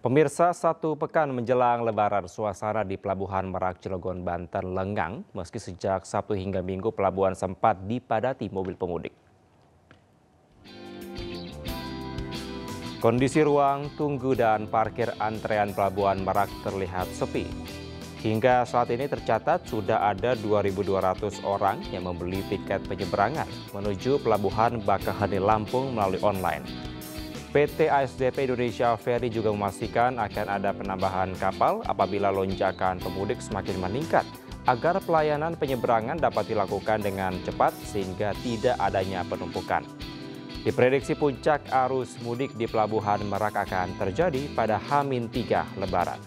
Pemirsa, satu pekan menjelang Lebaran, suasana di Pelabuhan Merak Cilegon, Banten lengang meski sejak Sabtu hingga Minggu pelabuhan sempat dipadati mobil pemudik. Kondisi ruang tunggu dan parkir antrean Pelabuhan Merak terlihat sepi. Hingga saat ini tercatat sudah ada 2.200 orang yang membeli tiket penyeberangan menuju Pelabuhan Bakaheni Lampung melalui online. PT ASDP Indonesia Ferry juga memastikan akan ada penambahan kapal apabila lonjakan pemudik semakin meningkat agar pelayanan penyeberangan dapat dilakukan dengan cepat sehingga tidak adanya penumpukan. Diprediksi puncak arus mudik di Pelabuhan Merak akan terjadi pada H-3 Lebaran.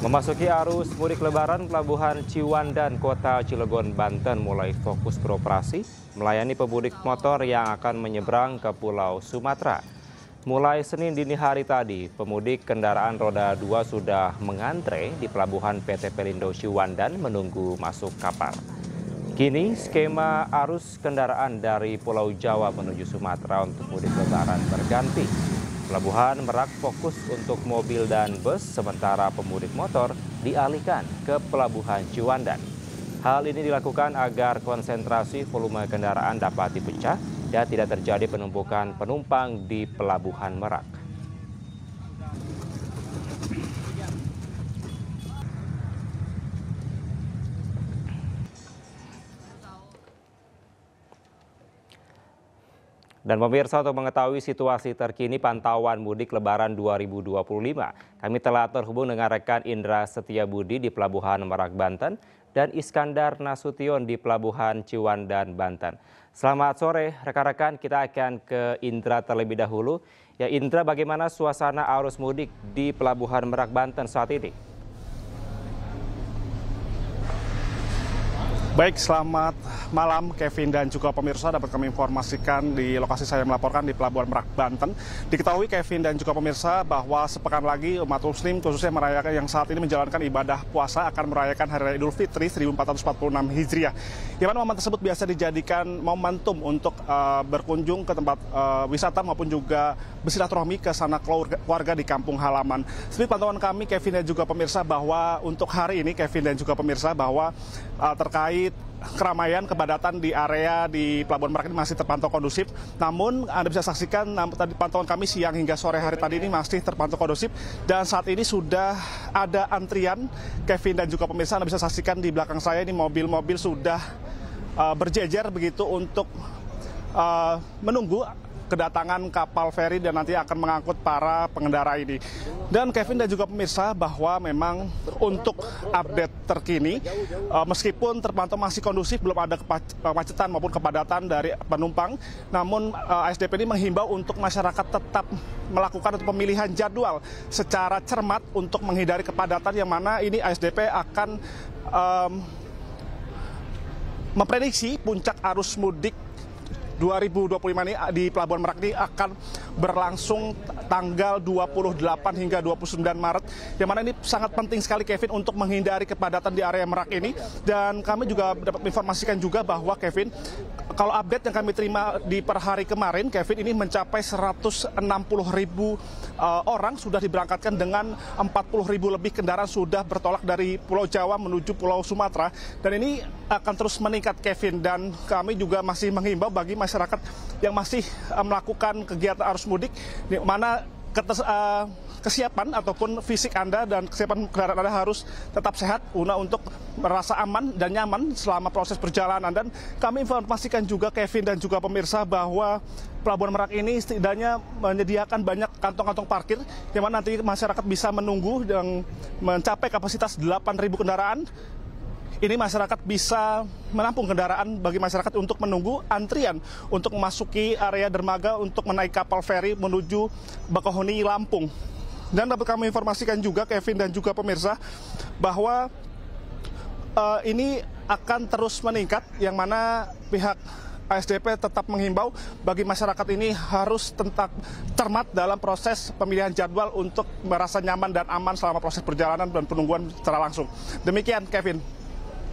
Memasuki arus mudik Lebaran, Pelabuhan Ciwandan, Kota Cilegon, Banten mulai fokus beroperasi melayani pemudik motor yang akan menyeberang ke Pulau Sumatera. Mulai Senin dini hari tadi, pemudik kendaraan roda 2 sudah mengantre di Pelabuhan PT Pelindo Ciwandan menunggu masuk kapal. Kini skema arus kendaraan dari Pulau Jawa menuju Sumatera untuk mudik Lebaran berganti. Pelabuhan Merak fokus untuk mobil dan bus, sementara pemudik motor dialihkan ke Pelabuhan Ciwandan. Hal ini dilakukan agar konsentrasi volume kendaraan dapat dipecah dan tidak terjadi penumpukan penumpang di Pelabuhan Merak. Dan pemirsa, untuk mengetahui situasi terkini pantauan mudik Lebaran 2025, kami telah terhubung dengan rekan Indra Setiabudi di Pelabuhan Merak, Banten, dan Iskandar Nasution di Pelabuhan Ciwandan, Banten. Selamat sore rekan-rekan, kita akan ke Indra terlebih dahulu. Ya Indra, bagaimana suasana arus mudik di Pelabuhan Merak, Banten saat ini? Baik, selamat malam Kevin dan juga pemirsa, dapat kami informasikan di lokasi saya melaporkan di Pelabuhan Merak, Banten. Diketahui Kevin dan juga pemirsa bahwa sepekan lagi umat muslim khususnya merayakan yang saat ini menjalankan ibadah puasa akan merayakan Hari Raya Idul Fitri 1446 Hijriah. Di mana momen tersebut biasa dijadikan momentum untuk berkunjung ke tempat wisata maupun juga bersilaturahmi ke sana keluarga di kampung halaman. Seperti pantauan kami Kevin dan juga pemirsa bahwa untuk hari ini Kevin dan juga pemirsa bahwa terkait keramaian kepadatan di area di Pelabuhan Merak ini masih terpantau kondusif. Namun Anda bisa saksikan tadi pantauan kami siang hingga sore hari tadi ini masih terpantau kondusif dan saat ini sudah ada antrian Kevin dan juga pemirsa. Anda bisa saksikan di belakang saya ini mobil-mobil sudah berjejer begitu untuk menunggu kedatangan kapal feri dan nanti akan mengangkut para pengendara ini. Dan Kevin dan juga pemirsa bahwa memang untuk update terkini, meskipun terpantau masih kondusif, belum ada kemacetan maupun kepadatan dari penumpang, namun ASDP ini menghimbau untuk masyarakat tetap melakukan atau pemilihan jadwal secara cermat untuk menghindari kepadatan yang mana ini ASDP akan memprediksi puncak arus mudik 2025 ini di Pelabuhan Merak ini akan berlangsung tanggal 28 hingga 29 Maret. Yang mana ini sangat penting sekali Kevin untuk menghindari kepadatan di area Merak ini. Dan kami juga dapat menginformasikan juga bahwa Kevin, kalau update yang kami terima di per hari kemarin, Kevin, ini mencapai 160.000 orang sudah diberangkatkan dengan 40.000 lebih kendaraan sudah bertolak dari Pulau Jawa menuju Pulau Sumatera. Dan ini akan terus meningkat Kevin, dan kami juga masih menghimbau bagi masyarakat yang masih melakukan kegiatan arus mudik, di mana kesiapan ataupun fisik Anda dan kesiapan kendaraan Anda harus tetap sehat guna untuk merasa aman dan nyaman selama proses perjalanan. Dan kami informasikan juga Kevin dan juga pemirsa bahwa Pelabuhan Merak ini setidaknya menyediakan banyak kantong-kantong parkir yang mana nanti masyarakat bisa menunggu dan mencapai kapasitas 8.000 kendaraan. Ini masyarakat bisa menampung kendaraan bagi masyarakat untuk menunggu antrian untuk memasuki area dermaga untuk menaik kapal feri menuju Bakaheni Lampung. Dan dapat kami informasikan juga Kevin dan juga pemirsa bahwa ini akan terus meningkat, yang mana pihak ASDP tetap menghimbau bagi masyarakat ini harus tetap cermat dalam proses pemilihan jadwal untuk merasa nyaman dan aman selama proses perjalanan dan penungguan secara langsung. Demikian Kevin.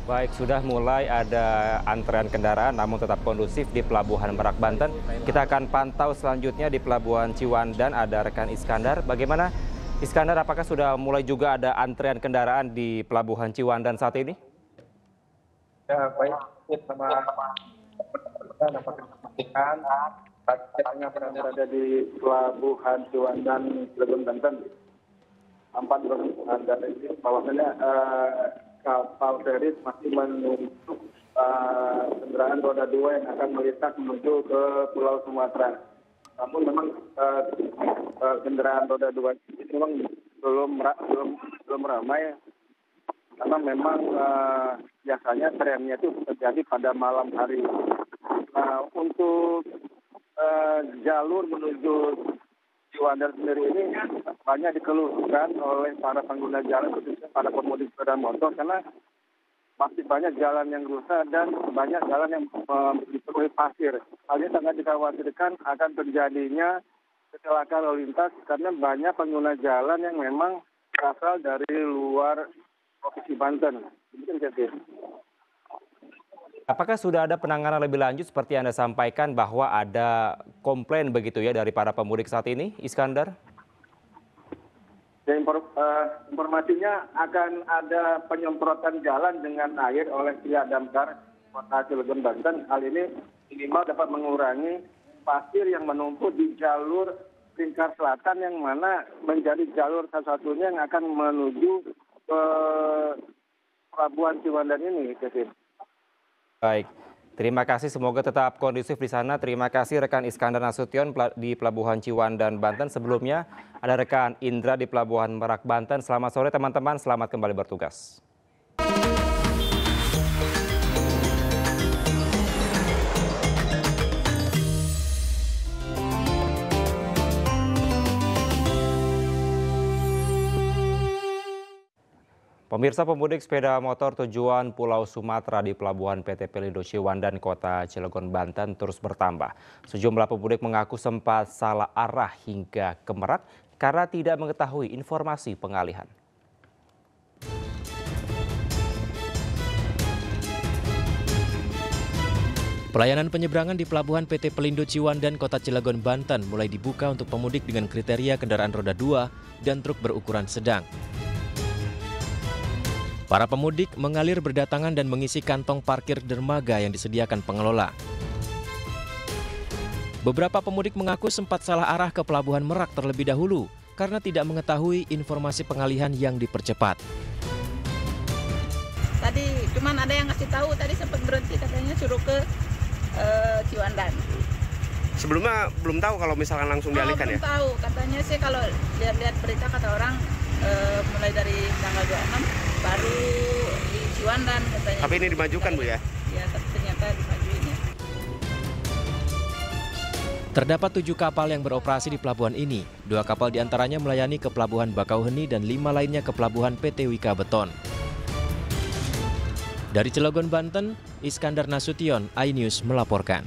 Baik, sudah mulai ada antrean kendaraan namun tetap kondusif di Pelabuhan Merak, Banten. Kita akan pantau selanjutnya di Pelabuhan Ciwandan, ada rekan Iskandar. Bagaimana Iskandar, apakah sudah mulai juga ada antrean kendaraan di Pelabuhan Ciwandan saat ini? Ya, baik, sama dapat dipastikan saat berada di Pelabuhan Ciwandan, Cilegon, Banten. Tempat dan ini bahwasanya kapal feri masih menunggu kendaraan roda 2 yang akan melintas menuju ke Pulau Sumatera. Namun memang kendaraan roda 2 ini memang belum ramai karena memang biasanya trennya itu terjadi pada malam hari. Untuk jalur menuju Ciwandan sendiri ini banyak dikeluhkan oleh para pengguna jalan, khususnya para pemudik sepeda motor, karena masih banyak jalan yang rusak dan banyak jalan yang dipenuhi pasir. Hal ini sangat dikhawatirkan akan terjadinya kecelakaan lalu lintas karena banyak pengguna jalan yang memang berasal dari luar Provinsi Banten. Demikian, Kevin. Apakah sudah ada penanganan lebih lanjut seperti yang Anda sampaikan bahwa ada komplain begitu ya dari para pemudik saat ini, Iskandar? Ya, informasinya akan ada penyemprotan jalan dengan air oleh pihak damkar Kota Cilegon, Banten. Hal ini minimal dapat mengurangi pasir yang menumpuk di jalur lingkar selatan yang mana menjadi jalur satu-satunya yang akan menuju ke Pelabuhan Ciwandan ini, Kevin. Baik, terima kasih. Semoga tetap kondusif di sana. Terima kasih rekan Iskandar Nasution di Pelabuhan Ciwandan, Banten. Sebelumnya ada rekan Indra di Pelabuhan Merak, Banten. Selamat sore teman-teman, selamat kembali bertugas. Pemirsa, pemudik sepeda motor tujuan Pulau Sumatera di Pelabuhan PT Pelindo Ciwandan, Kota Cilegon, Banten terus bertambah. Sejumlah pemudik mengaku sempat salah arah hingga ke Merak karena tidak mengetahui informasi pengalihan. Pelayanan penyeberangan di Pelabuhan PT Pelindo Ciwandan, Kota Cilegon, Banten mulai dibuka untuk pemudik dengan kriteria kendaraan roda 2 dan truk berukuran sedang. Para pemudik mengalir berdatangan dan mengisi kantong parkir dermaga yang disediakan pengelola. Beberapa pemudik mengaku sempat salah arah ke Pelabuhan Merak terlebih dahulu karena tidak mengetahui informasi pengalihan yang dipercepat. Tadi cuman ada yang ngasih tahu, tadi sempat berhenti katanya suruh ke Ciwandan. Sebelumnya belum tahu kalau misalkan langsung dialihkan belum ya? Tahu, katanya sih kalau lihat-lihat berita kata orang mulai dari tanggal 26 baru di Ciwandan katanya. Tapi ini dimajukan Bu ya? Ya, tapi ternyata dimajuin ya. Terdapat 7 kapal yang beroperasi di pelabuhan ini. 2 kapal diantaranya melayani ke Pelabuhan Bakauheni dan 5 lainnya ke Pelabuhan PT Wika Beton. Dari Cilegon, Banten, Iskandar Nasution, iNews melaporkan.